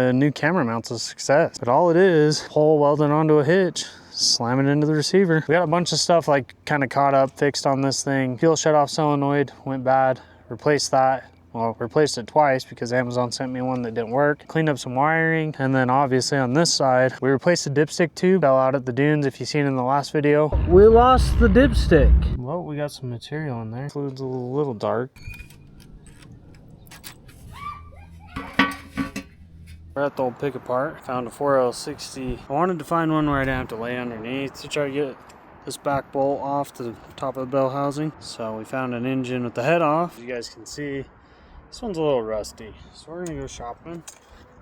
the new camera mount's a success. But all it is, pole welded onto a hitch, slam it into the receiver. We got a bunch of stuff like kind of caught up, fixed on this thing. Fuel shut off solenoid went bad, replaced that. Well, replaced it twice because Amazon sent me one that didn't work. Cleaned up some wiring, and then obviously on this side, we replaced the dipstick tube. Fell out at the dunes if you've seen in the last video. We lost the dipstick. Well, we got some material in there. Fluid's a little dark. We're at the old pick apart. Found a 4L60. I wanted to find one where I didn't have to lay underneath to try to get this back bolt off the top of the bell housing. So we found an engine with the head off. As you guys can see, this one's a little rusty, so we're gonna go shopping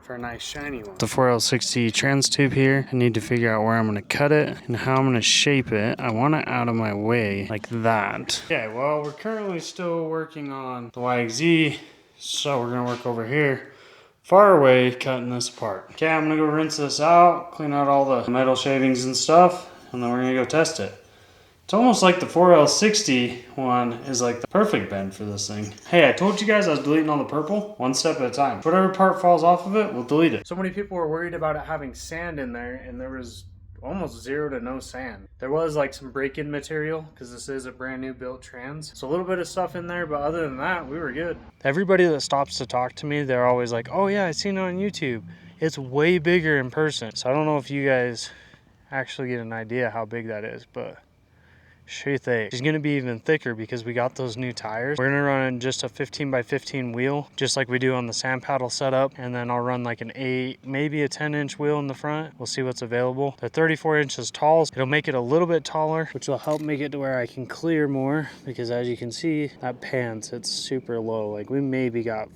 for a nice shiny one. The 4L60 trans tube here. I need to figure out where I'm gonna cut it and how I'm gonna shape it. I want it out of my way like that. Okay, well, we're currently still working on the YXZ, so we're gonna work over here, far away, cutting this apart. Okay, I'm gonna go rinse this out, clean out all the metal shavings and stuff, and then we're gonna go test it. It's almost like the 4L60 one is like the perfect bend for this thing. Hey, I told you guys I was deleting all the purple, one step at a time. Whatever part falls off of it, we'll delete it. So many people were worried about it having sand in there, and there was almost zero to no sand. There was like some break-in material because this is a brand new built trans. So a little bit of stuff in there, but other than that, we were good. Everybody that stops to talk to me, they're always like, oh yeah, I seen it on YouTube. It's way bigger in person. So I don't know if you guys actually get an idea how big that is, but she's gonna be even thicker because we got those new tires. We're gonna run just a 15x15 wheel, just like we do on the sand paddle setup, and then I'll run like an 8, maybe a 10-inch wheel in the front. We'll see what's available. They're 34 inches tall. It'll make it a little bit taller, which will help make it to where I can clear more, because as you can see, that pants, it's super low. Like we maybe got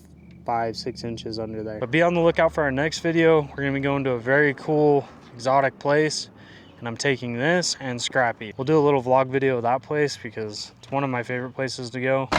5-6 inches under there. But be on the lookout for our next video. We're gonna be going to a very cool exotic place, and I'm taking this and Scrappy. We'll do a little vlog video of that place because it's one of my favorite places to go.